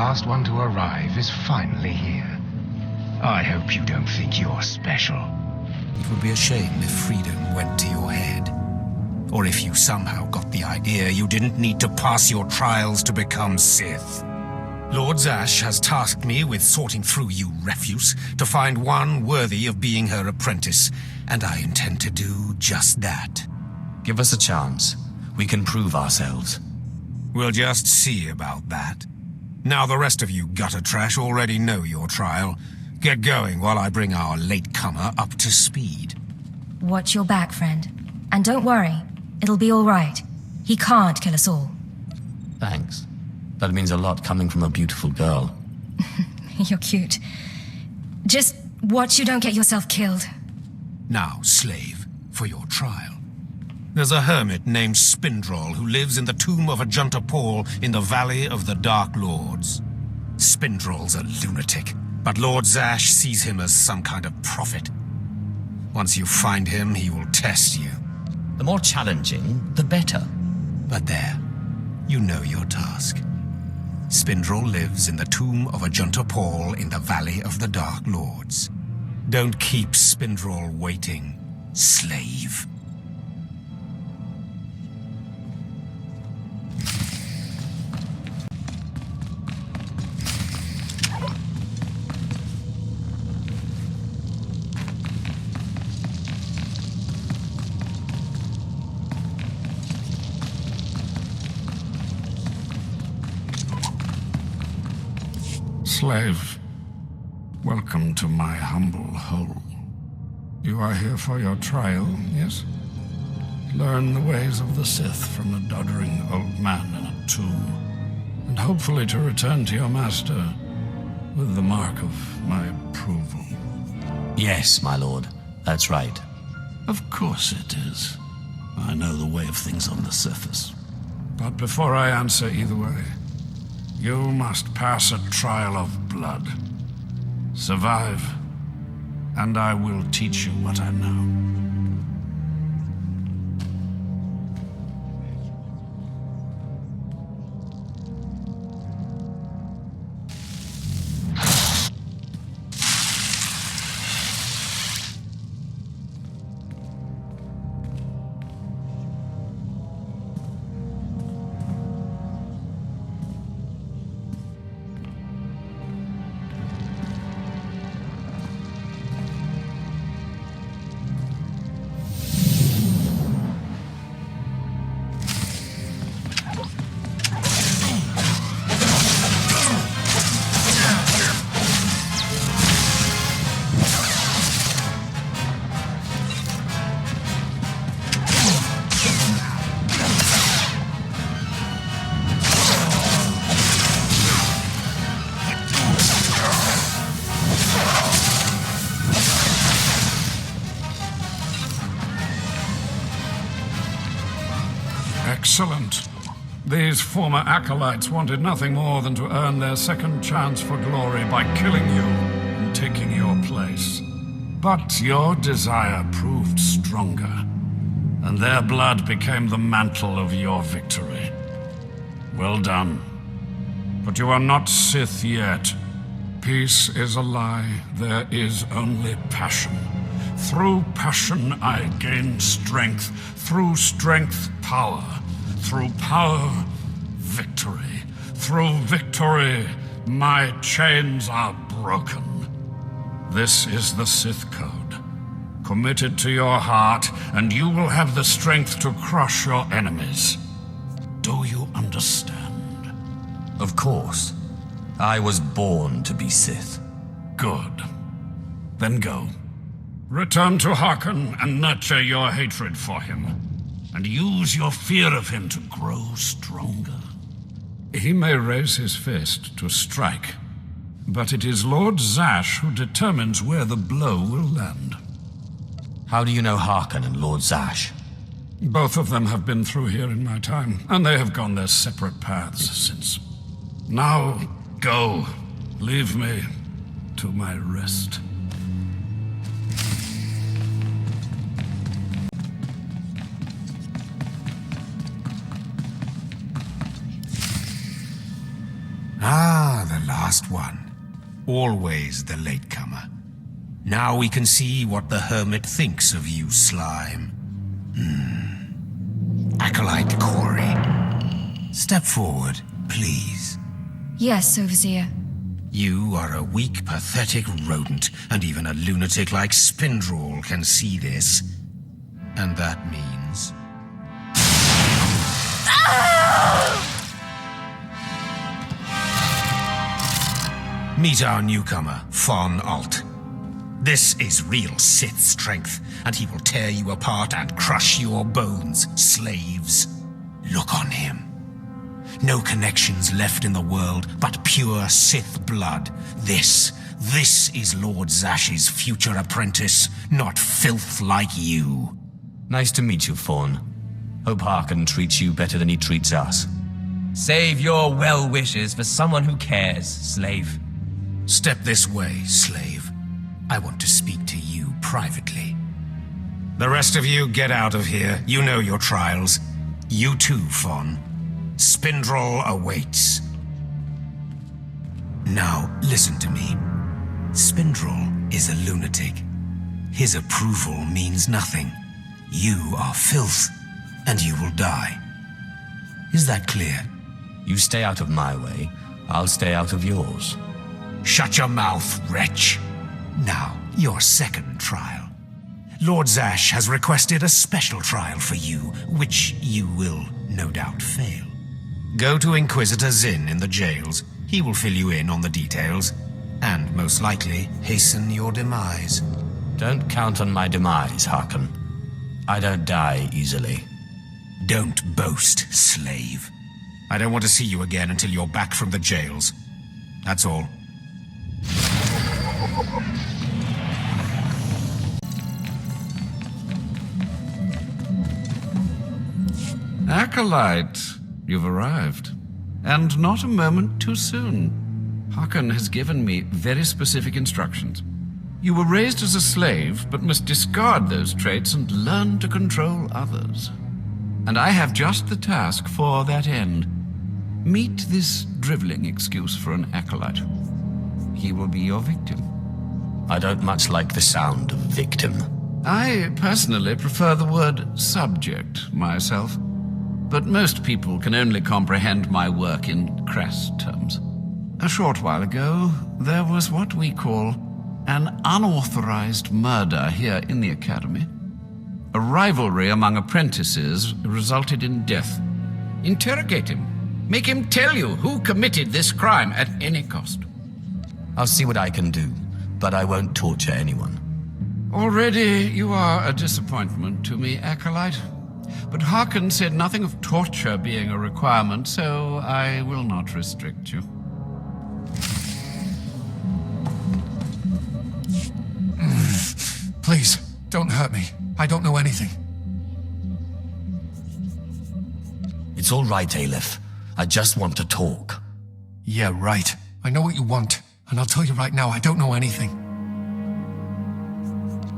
last one to arrive is finally here. I hope you don't think you're special. It would be a shame if freedom went to your head. Or if you somehow got the idea you didn't need to pass your trials to become Sith. Lord Zash has tasked me with sorting through you refuse to find one worthy of being her apprentice, and I intend to do just that. Give us a chance. We can prove ourselves. We'll just see about that. Now the rest of you gutter trash already know your trial. Get going while I bring our latecomer up to speed. Watch your back, friend. And don't worry, it'll be all right. He can't kill us all. Thanks. That means a lot coming from a beautiful girl. You're cute. Just watch you don't get yourself killed. Now, slave, for your trial. There's a hermit named Spindrol who lives in the tomb of Ajunta Paul in the Valley of the Dark Lords. Spindrol's a lunatic, but Lord Zash sees him as some kind of prophet. Once you find him, he will test you. The more challenging, the better. But there, you know your task. Spindrol lives in the tomb of Ajunta Paul in the Valley of the Dark Lords. Don't keep Spindrol waiting, slave. Slave, welcome to my humble hole. You are here for your trial, yes? Learn the ways of the Sith from a doddering old man in a tomb, and hopefully to return to your master with the mark of my approval. Yes, my lord. That's right. Of course it is. I know the way of things on the surface. But before I answer either way, you must pass a trial of blood. Survive, and I will teach you what I know. Excellent. These former acolytes wanted nothing more than to earn their second chance for glory by killing you and taking your place. But your desire proved stronger, and their blood became the mantle of your victory. Well done. But you are not Sith yet. Peace is a lie. There is only passion. Through passion I gain strength. Through strength, power. Through power, victory. Through victory, my chains are broken. This is the Sith Code. Commit it to your heart, and you will have the strength to crush your enemies. Do you understand? Of course. I was born to be Sith. Good. Then go. Return to Harkon and nurture your hatred for him. And use your fear of him to grow stronger. He may raise his fist to strike, but it is Lord Zash who determines where the blow will land. How do you know Harkon and Lord Zash? Both of them have been through here in my time, and they have gone their separate paths since. Now, go. Leave me to my rest. Ah, the last one. Always the latecomer. Now we can see what the Hermit thinks of you, Slime. Acolyte Corey. Step forward, please. Yes, Overseer. You are a weak, pathetic rodent, and even a lunatic like Spindrel can see this. And that means... Meet our newcomer, Von Alt. This is real Sith strength, and he will tear you apart and crush your bones, slaves. Look on him. No connections left in the world, but pure Sith blood. This is Lord Zash's future apprentice, not filth like you. Nice to meet you, Fawn. Hope Harkon treats you better than he treats us. Save your well wishes for someone who cares, slave. Step this way, slave. I want to speak to you privately. The rest of you get out of here. You know your trials. You too, Fawn. Spindrel awaits. Now, listen to me. Spindrel is a lunatic. His approval means nothing. You are filth, and you will die. Is that clear? You stay out of my way, I'll stay out of yours. Shut your mouth, wretch. Now, your second trial. Lord Zash has requested a special trial for you, which you will no doubt fail. Go to Inquisitor Zinn in the jails. He will fill you in on the details, and most likely hasten your demise. Don't count on my demise, Harkon. I don't die easily. Don't boast, slave. I don't want to see you again until you're back from the jails. That's all. Acolyte, you've arrived. And not a moment too soon. Harkon has given me very specific instructions. You were raised as a slave, but must discard those traits and learn to control others. And I have just the task for that end. Meet this driveling excuse for an acolyte. He will be your victim. I don't much like the sound of victim. I personally prefer the word subject myself, but most people can only comprehend my work in crass terms. A short while ago, there was what we call an unauthorized murder here in the Academy. A rivalry among apprentices resulted in death. Interrogate him. Make him tell you who committed this crime at any cost. I'll see what I can do, but I won't torture anyone. Already you are a disappointment to me, Acolyte. But Harkon said nothing of torture being a requirement, so I will not restrict you. Please, don't hurt me. I don't know anything. It's all right, Aleph. I just want to talk. Yeah, right. I know what you want. And I'll tell you right now, I don't know anything.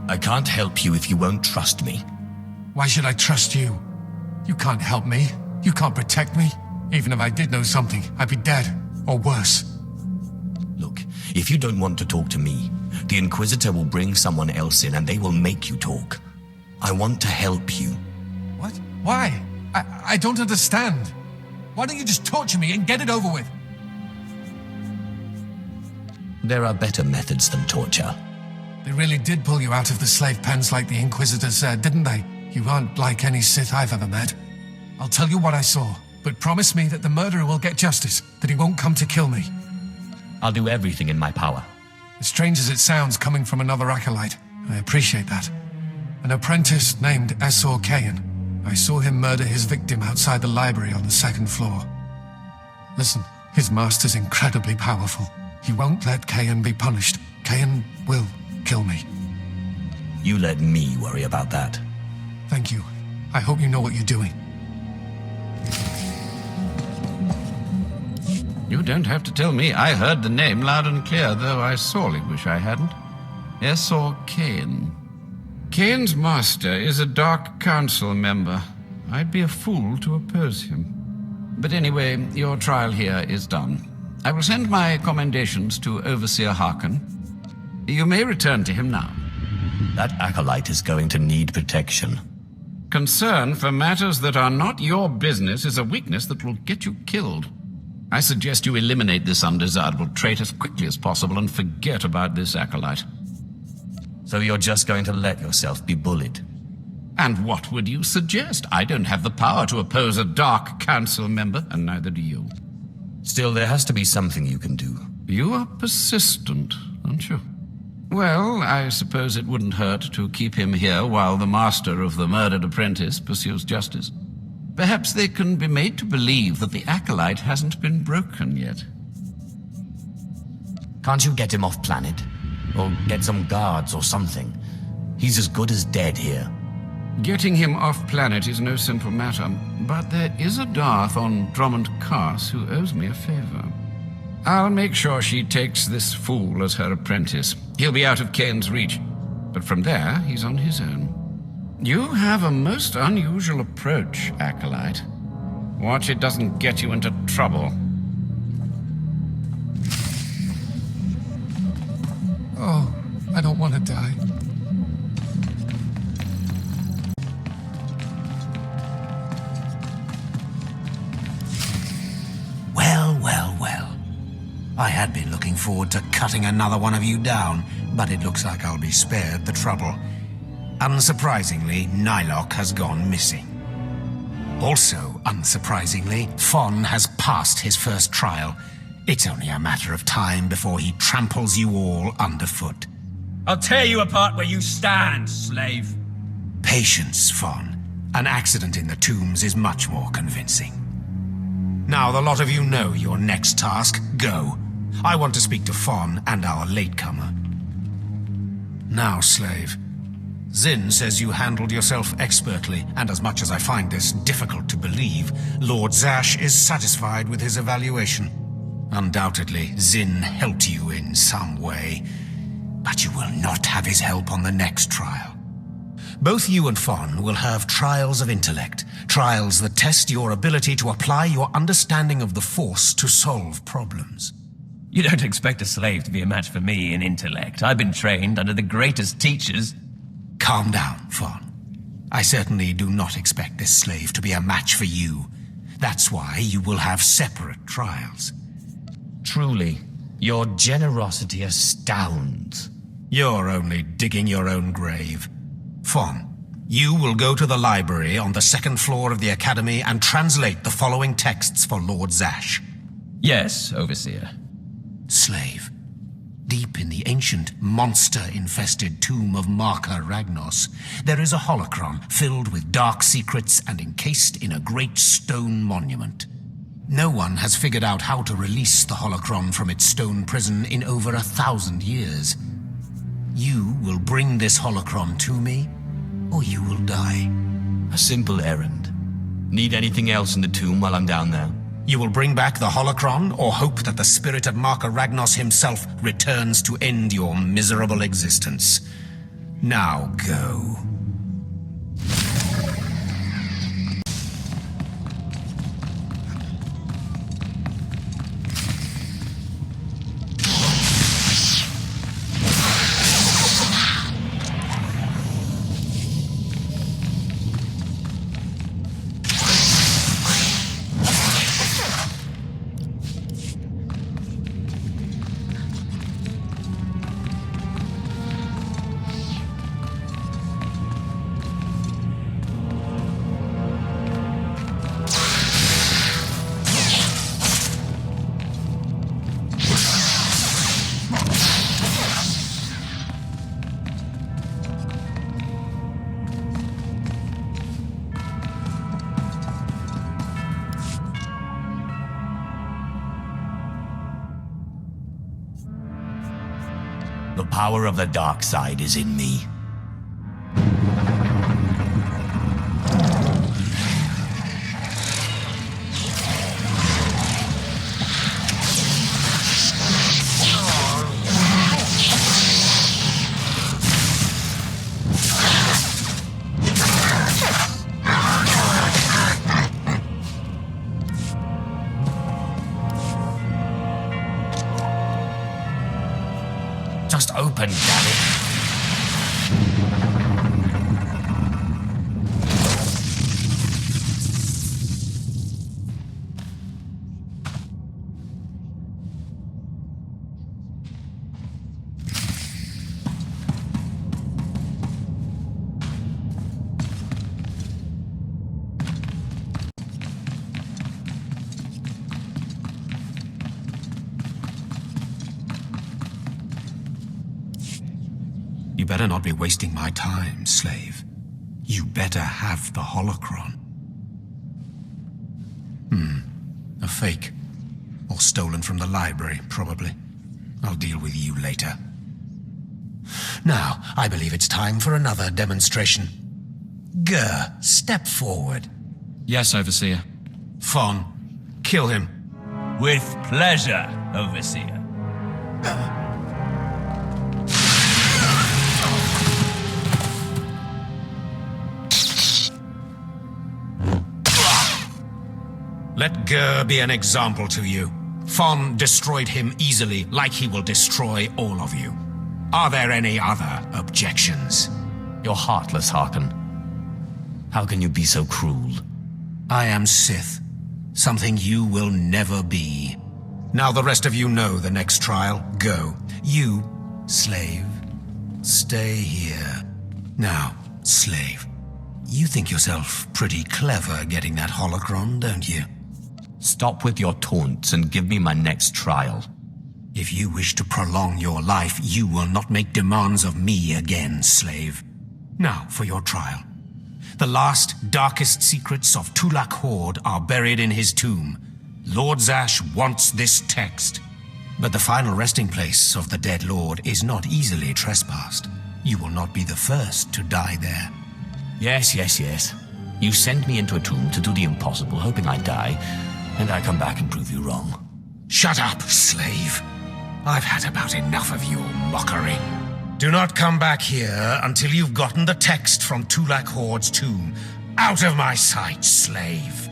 I can't help you if you won't trust me. Why should I trust you? You can't help me. You can't protect me. Even if I did know something, I'd be dead. Or worse. Look, if you don't want to talk to me, the Inquisitor will bring someone else in and they will make you talk. I want to help you. What? Why? I don't understand. Why don't you just torture me and get it over with? There are better methods than torture. They really did pull you out of the slave pens like the Inquisitor said, didn't they? You aren't like any Sith I've ever met. I'll tell you what I saw, but promise me that the murderer will get justice, that he won't come to kill me. I'll do everything in my power. As strange as it sounds coming from another acolyte, I appreciate that. An apprentice named Esor Kayan. I saw him murder his victim outside the library on the second floor. Listen, his master's incredibly powerful. He won't let Kayan be punished. Kayan will kill me. You let me worry about that. Thank you. I hope you know what you're doing. You don't have to tell me. I heard the name loud and clear, though I sorely wish I hadn't. Esor Kayan. Kayan's master is a Dark Council member. I'd be a fool to oppose him. But anyway, your trial here is done. I will send my commendations to Overseer Harkin. You may return to him now. That acolyte is going to need protection. Concern for matters that are not your business is a weakness that will get you killed. I suggest you eliminate this undesirable trait as quickly as possible and forget about this acolyte. So you're just going to let yourself be bullied? And what would you suggest? I don't have the power to oppose a Dark Council member, and neither do you. Still, there has to be something you can do. You are persistent, aren't you? Well, I suppose it wouldn't hurt to keep him here while the master of the murdered apprentice pursues justice. Perhaps they can be made to believe that the acolyte hasn't been broken yet. Can't you get him off planet? Or get some guards or something? He's as good as dead here. Getting him off planet is no simple matter, but there is a Darth on Drummond Cars who owes me a favor. I'll make sure she takes this fool as her apprentice. He'll be out of Kane's reach, but from there, he's on his own. You have a most unusual approach, Acolyte. Watch it doesn't get you into trouble. Oh, I don't want to die. Well. I had been looking forward to cutting another one of you down, but it looks like I'll be spared the trouble. Unsurprisingly, Nylock has gone missing. Also, unsurprisingly, Fon has passed his first trial. It's only a matter of time before he tramples you all underfoot. I'll tear you apart where you stand, slave. Patience, Fon. An accident in the tombs is much more convincing. Now the lot of you know your next task. Go. I want to speak to Fon and our latecomer. Now, slave. Zin says you handled yourself expertly, and as much as I find this difficult to believe, Lord Zash is satisfied with his evaluation. Undoubtedly, Zin helped you in some way, but you will not have his help on the next trial. Both you and Fon will have trials of intellect, trials that test your ability to apply your understanding of the Force to solve problems. You don't expect a slave to be a match for me in intellect. I've been trained under the greatest teachers. Calm down, Fon. I certainly do not expect this slave to be a match for you. That's why you will have separate trials. Truly, your generosity astounds. You're only digging your own grave. Fon, you will go to the library on the second floor of the Academy and translate the following texts for Lord Zash. Yes, Overseer. Slave, deep in the ancient, monster-infested tomb of Marker Ragnos, there is a holocron filled with dark secrets and encased in a great stone monument. No one has figured out how to release the holocron from its stone prison in over 1,000 years. You will bring this holocron to me, or you will die. A simple errand. Need anything else in the tomb while I'm down there? You will bring back the holocron, or hope that the spirit of Marker Ragnos himself returns to end your miserable existence. Now go. The power of the dark side is in me. just open, damn it. You better not be wasting my time, slave. You better have the holocron. A fake. Or stolen from the library, probably. I'll deal with you later. Now, I believe it's time for another demonstration. Gur, step forward. Yes, Overseer. Fon, kill him. With pleasure, Overseer. Let Gur be an example to you. Fon destroyed him easily, like he will destroy all of you. Are there any other objections? You're heartless, Harkon. How can you be so cruel? I am Sith. Something you will never be. Now the rest of you know the next trial. Go. You, slave, stay here. Now, slave, you think yourself pretty clever getting that holocron, don't you? Stop with your taunts and give me my next trial. If you wish to prolong your life, you will not make demands of me again, slave. Now, for your trial. The last, darkest secrets of Tulak Horde are buried in his tomb. Lord Zash wants this text. But the final resting place of the dead lord is not easily trespassed. You will not be the first to die there. Yes. You send me into a tomb to do the impossible, hoping I die, and I come back and prove you wrong. Shut up, slave. I've had about enough of your mockery. Do not come back here until you've gotten the text from Tulak Horde's tomb. Out of my sight, slave.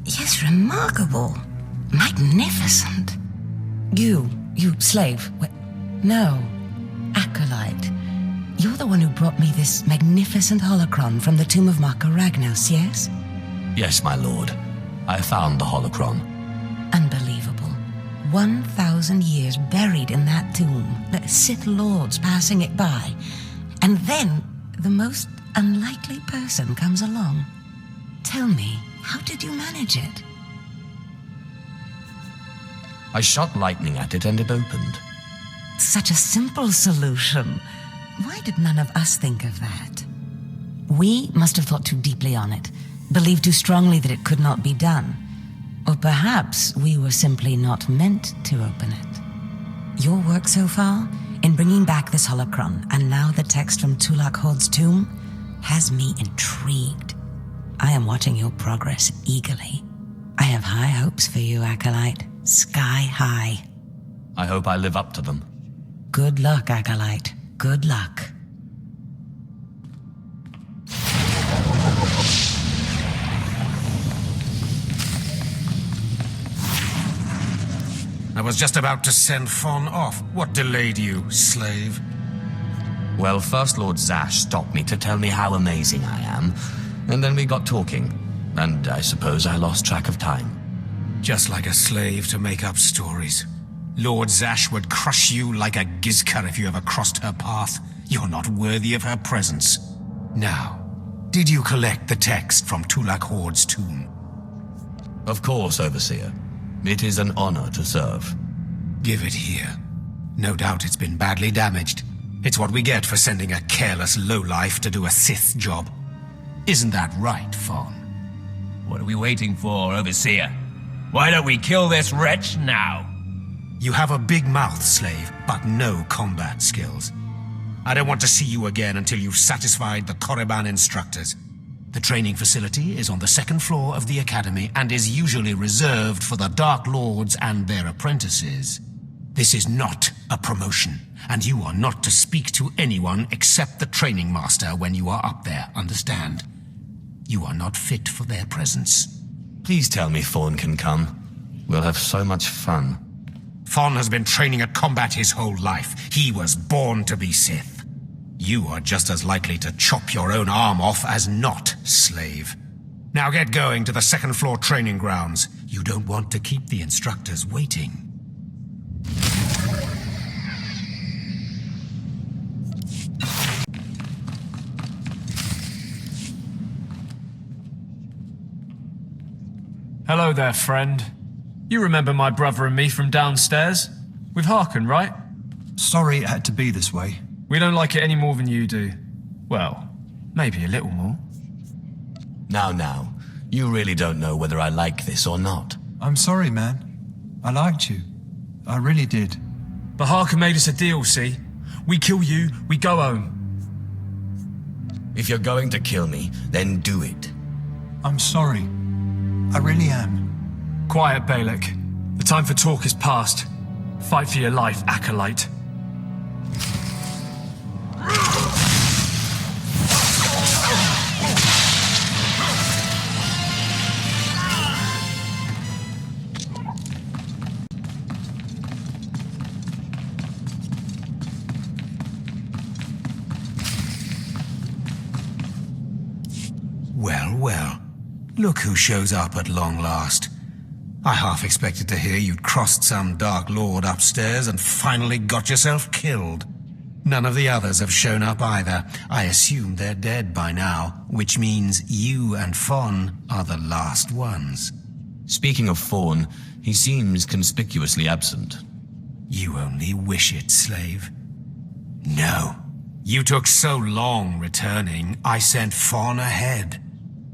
Yes, remarkable. Magnificent. You slave. No, Acolyte. You're the one who brought me this magnificent holocron from the tomb of Marka Ragnos, yes? Yes, my lord. I found the holocron. Unbelievable. 1,000 years buried in that tomb, the Sith Lords passing it by. And then the most unlikely person comes along. Tell me, how did you manage it? I shot lightning at it and it opened. Such a simple solution. Why did none of us think of that? We must have thought too deeply on it, believed too strongly that it could not be done. Or perhaps we were simply not meant to open it. Your work so far, in bringing back this holocron, and now the text from Tulak Horde's tomb, has me intrigued. I am watching your progress eagerly. I have high hopes for you, Acolyte. Sky high. I hope I live up to them. Good luck, Acolyte. Good luck. I was just about to send Fon off. What delayed you, slave? Well, first Lord Zash stopped me to tell me how amazing I am, and then we got talking, and I suppose I lost track of time. Just like a slave to make up stories. Lord Zash would crush you like a Gizkar if you ever crossed her path. You're not worthy of her presence. Now, did you collect the text from Tulak Horde's tomb? Of course, Overseer. It is an honor to serve. Give it here. No doubt it's been badly damaged. It's what we get for sending a careless lowlife to do a Sith job. Isn't that right, Fon? What are we waiting for, Overseer? Why don't we kill this wretch now? You have a big mouth, slave, but no combat skills. I don't want to see you again until you've satisfied the Korriban instructors. The training facility is on the second floor of the academy and is usually reserved for the Dark Lords and their apprentices. This is not a promotion, and you are not to speak to anyone except the training master when you are up there, understand? You are not fit for their presence. Please tell me Fawn can come. We'll have so much fun. Fawn has been training at combat his whole life. He was born to be Sith. You are just as likely to chop your own arm off as not, slave. Now get going to the second floor training grounds. You don't want to keep the instructors waiting. Hello there, friend. You remember my brother and me from downstairs? With Harkin, right? Sorry it had to be this way. We don't like it any more than you do. Well, maybe a little more. Now, you really don't know whether I like this or not. I'm sorry, man. I liked you. I really did. But Harkin made us a deal, see? We kill you, we go home. If you're going to kill me, then do it. I'm sorry. I really am. Quiet, Balak. The time for talk is past. Fight for your life, Acolyte. Well. Look who shows up at long last. I half expected to hear you'd crossed some Dark Lord upstairs and finally got yourself killed. None of the others have shown up either. I assume they're dead by now, which means you and Fawn are the last ones. Speaking of Fawn, he seems conspicuously absent. You only wish it, slave. No. You took so long returning, I sent Fawn ahead.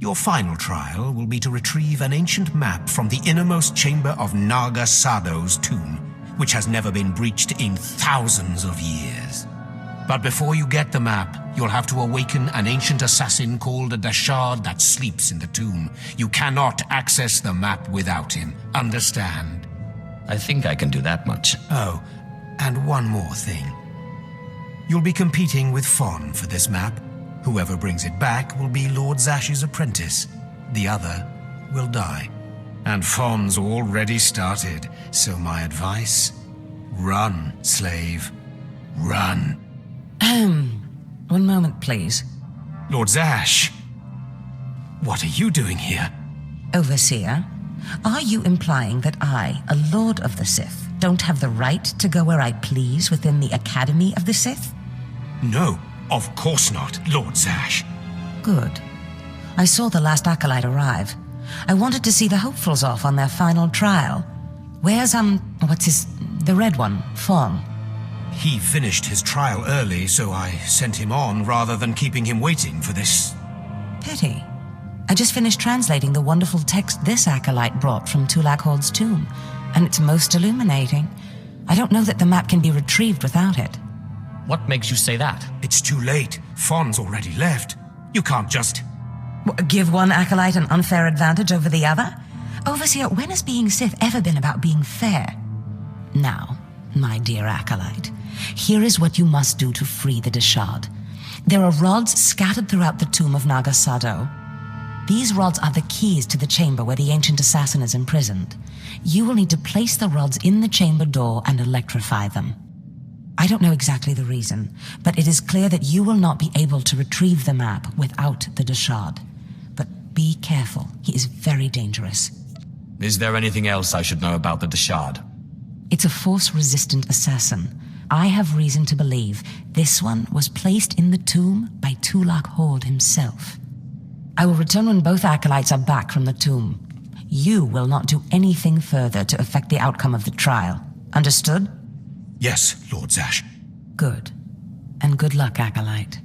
Your final trial will be to retrieve an ancient map from the innermost chamber of Naga Sado's tomb, which has never been breached in thousands of years. But before you get the map, you'll have to awaken an ancient assassin called a Dashard that sleeps in the tomb. You cannot access the map without him, understand? I think I can do that much. Oh, and one more thing. You'll be competing with Fawn for this map. Whoever brings it back will be Lord Zash's apprentice. The other will die. And Fawn's already started, so my advice? Run, slave. Run. One moment, please. Lord Zash! What are you doing here? Overseer, are you implying that I, a Lord of the Sith, don't have the right to go where I please within the Academy of the Sith? No, of course not, Lord Zash. Good. I saw the last acolyte arrive. I wanted to see the hopefuls off on their final trial. Where's, the red one, Fawn? He finished his trial early, so I sent him on rather than keeping him waiting for this. Pity. I just finished translating the wonderful text this acolyte brought from Tulak Hord's tomb, and it's most illuminating. I don't know that the map can be retrieved without it. What makes you say that? It's too late. Fawn's already left. You can't just... Give one acolyte an unfair advantage over the other? Overseer, when has being Sith ever been about being fair? Now, my dear acolyte, here is what you must do to free the Dashard. There are rods scattered throughout the tomb of Naga Sado. These rods are the keys to the chamber where the ancient assassin is imprisoned. You will need to place the rods in the chamber door and electrify them. I don't know exactly the reason, but it is clear that you will not be able to retrieve the map without the Dashard. But be careful, he is very dangerous. Is there anything else I should know about the Dashard? It's a force-resistant assassin. I have reason to believe this one was placed in the tomb by Tulak Hord himself. I will return when both acolytes are back from the tomb. You will not do anything further to affect the outcome of the trial. Understood? Yes, Lord Zash. Good. And good luck, acolyte.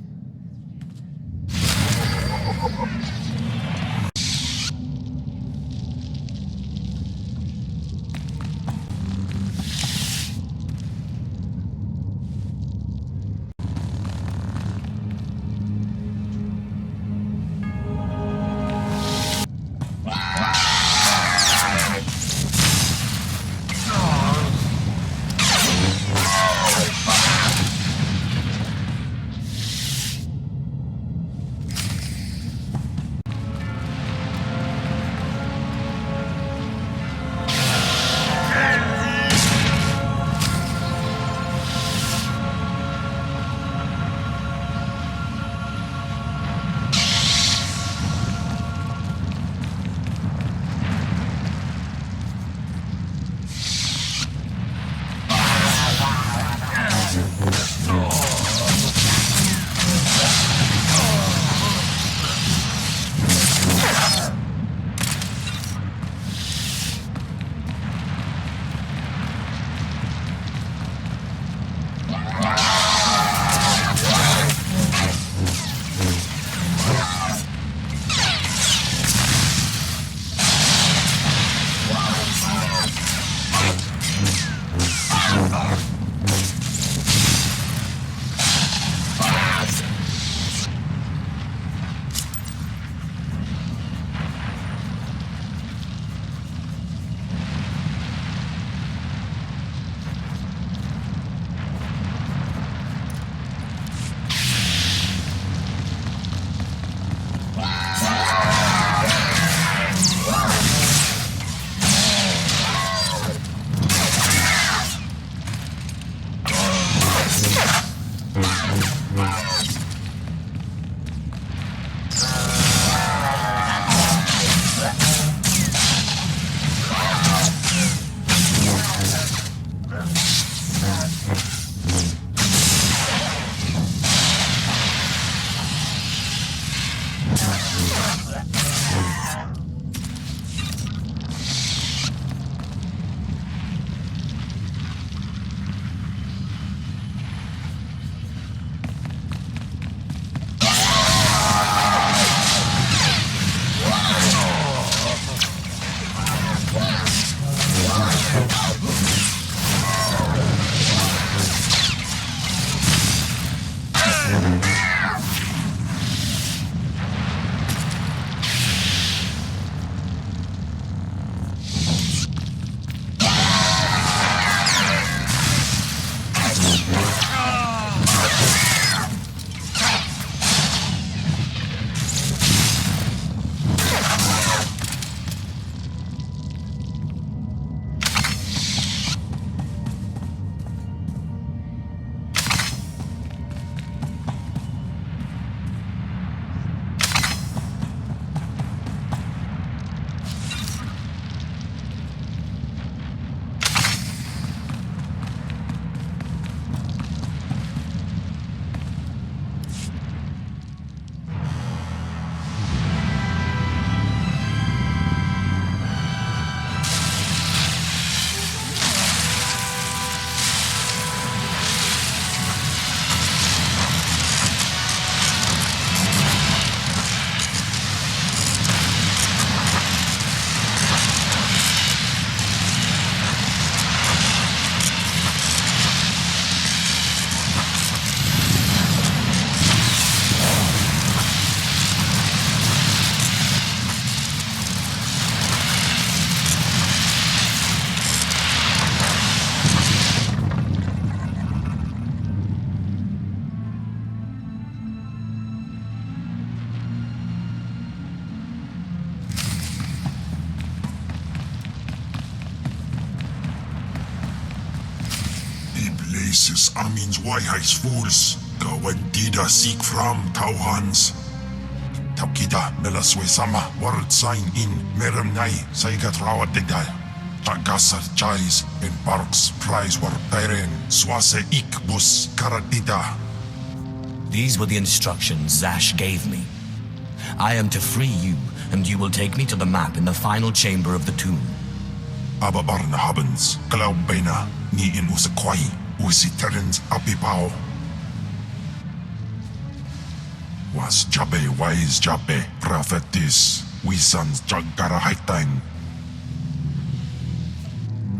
places amins wayhais fools. Gawantida seek from Tauhans. Taukida melaswe sama word sign in Meremnai Saigat Rawadidai. Tagasar Chais in Parks Prize war Tairen Swase Ikbus Karadida. These were the instructions Zash gave me. I am to free you, and you will take me to the map in the final chamber of the tomb. Ababarna Habens, Glaubena, ni in Usakwai, Usiterens Apipao. Was Jabe wise Jabe, prophetess, Wisans Jagara Haitain.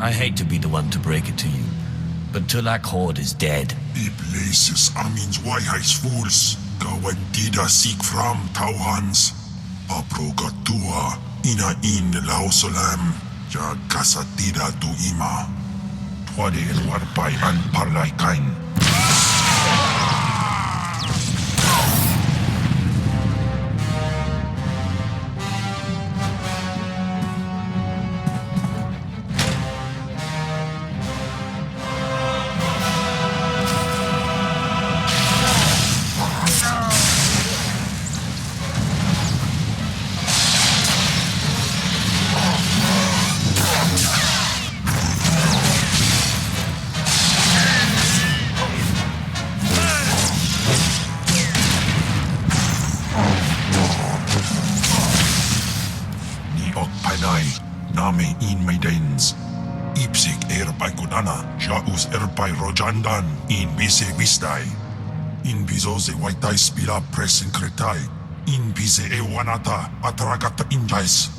I hate to be the one to break it to you, but Tulak Horde is dead. The places amins wayhais fools. Gawantida seek from Tauhans. Aprogatua ina in lausolam. Jagasatida tu ima. Twade el warpai an parlay kain. Rojandan in Bise Vistai. In Bizoze Waitai Spila Press in Kretai. In Bise Ewanata Atragata Injais.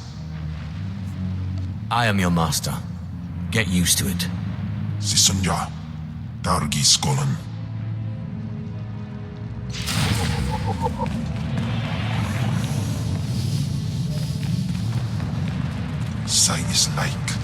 I am your master. Get used to it. Sisunja. Dargi Skolan. Sai is like.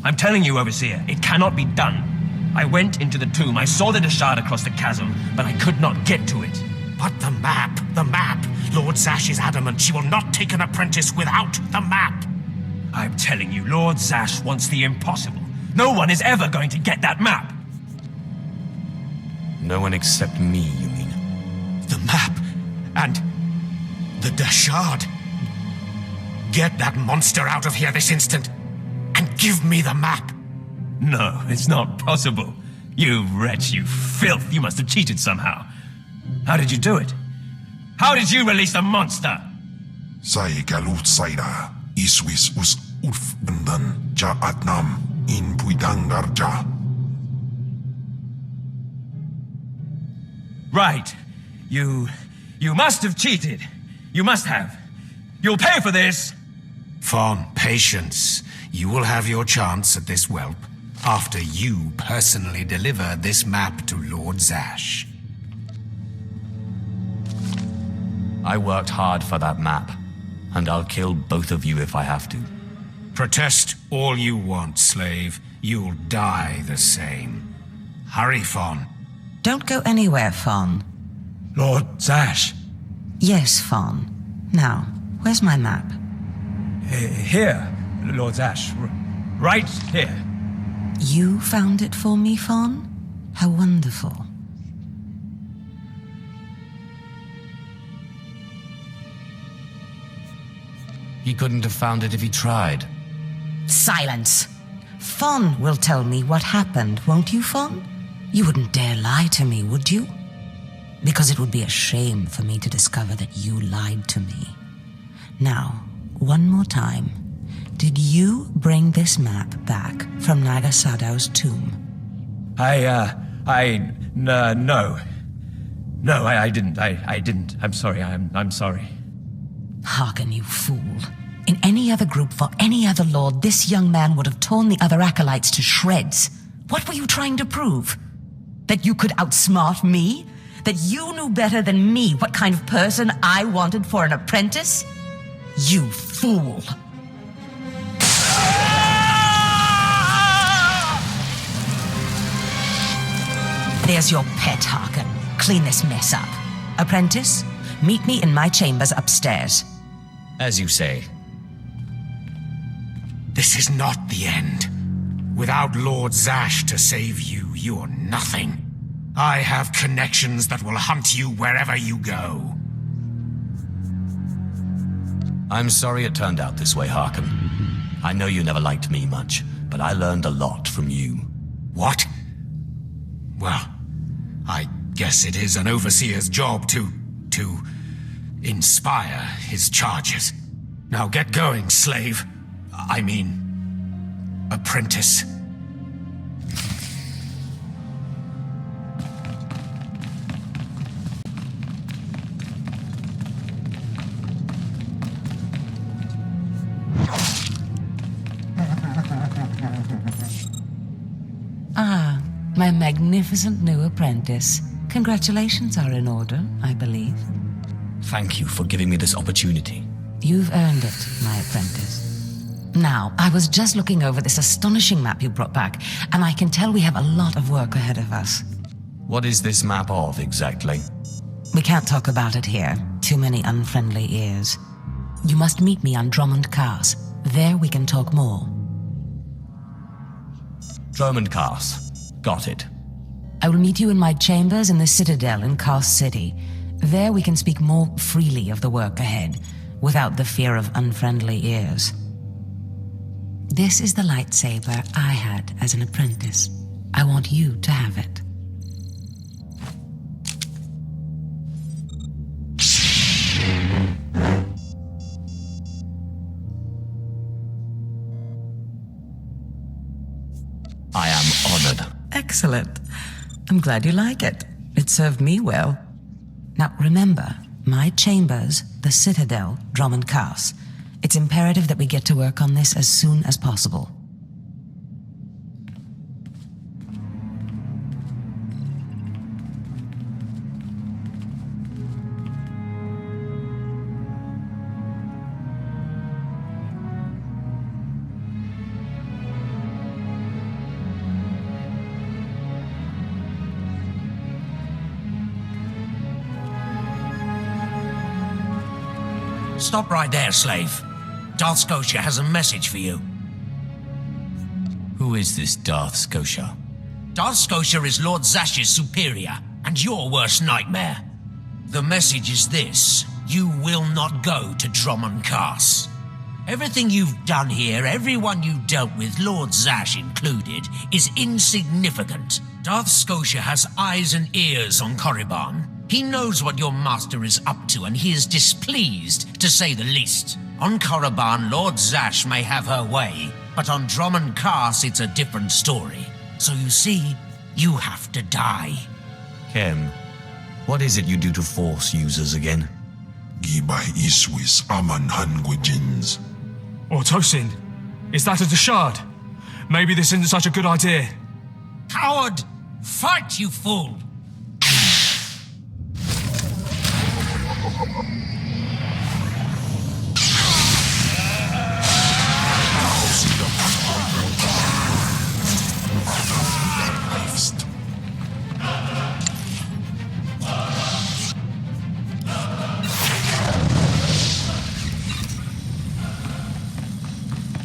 I'm telling you, Overseer, it cannot be done. I went into the tomb, I saw the Deshard across the chasm, but I could not get to it. But the map! Lord Zash is adamant she will not take an apprentice without the map! I'm telling you, Lord Zash wants the impossible. No one is ever going to get that map! No one except me, you mean? The map! And Dashard! Get that monster out of here this instant, and give me the map! No, it's not possible. You wretch, you filth, you must have cheated somehow. How did you do it? How did you release the monster? Sai galut saira, iswis us ulf bendan, ja atnam, in puidangarja. Right. You must have cheated. You must have. You'll pay for this! Fawn, patience. You will have your chance at this whelp after you personally deliver this map to Lord Zash. I worked hard for that map, and I'll kill both of you if I have to. Protest all you want, slave. You'll die the same. Hurry, Fawn. Don't go anywhere, Fawn. Lord Zash. Yes, Fawn. Now, where's my map? Here, Lord Zash. Right here. You found it for me, Fawn? How wonderful. He couldn't have found it if he tried. Silence! Fawn will tell me what happened, won't you, Fawn? You wouldn't dare lie to me, would you? Because it would be a shame for me to discover that you lied to me. Now, one more time. Did you bring this map back from Nagasadow's tomb? No. No, I didn't. I didn't. I'm sorry. I'm sorry. Hearken, you fool. In any other group for any other lord, this young man would have torn the other acolytes to shreds. What were you trying to prove? That you could outsmart me? That you knew better than me what kind of person I wanted for an apprentice? You fool! There's your pet, Harkin. Clean this mess up. Apprentice, meet me in my chambers upstairs. As you say. This is not the end. Without Lord Zash to save you, you're nothing. I have connections that will hunt you wherever you go. I'm sorry it turned out this way, Harkin. I know you never liked me much, but I learned a lot from you. What? Well, I guess it is an overseer's job to inspire his charges. Now get going, slave. I mean, apprentice. Ah, my magnificent new apprentice. Congratulations are in order, I believe. Thank you for giving me this opportunity. You've earned it, my apprentice. Now, I was just looking over this astonishing map you brought back, and I can tell we have a lot of work ahead of us. What is this map of, exactly? We can't talk about it here. Too many unfriendly ears. You must meet me on Drummond Cars. There we can talk more. Drummond Cars. Got it. I will meet you in my chambers in the Citadel in Cars City. There we can speak more freely of the work ahead, without the fear of unfriendly ears. This is the lightsaber I had as an apprentice. I want you to have it. I am honored. Excellent. I'm glad you like it. It served me well. Now remember, my chambers, the Citadel, Drummond Cars. It's imperative that we get to work on this as soon as possible. Stop right there, slave. Darth Scotia has a message for you. Who is this Darth Scotia? Darth Scotia is Lord Zash's superior, and your worst nightmare. The message is this. You will not go to Drummond Cass. Everything you've done here, everyone you dealt with, Lord Zash included, is insignificant. Darth Scotia has eyes and ears on Korriban. He knows what your master is up to, and he is displeased, to say the least. On Korriban, Lord Zash may have her way, but on Drummond Cass, it's a different story. So you see, you have to die. Kem, what is it you do to Force users again? Gibai iswis aman hangwejins. Or Tosin, is that a Deshard? Maybe this isn't such a good idea. Coward! Fight, you fool!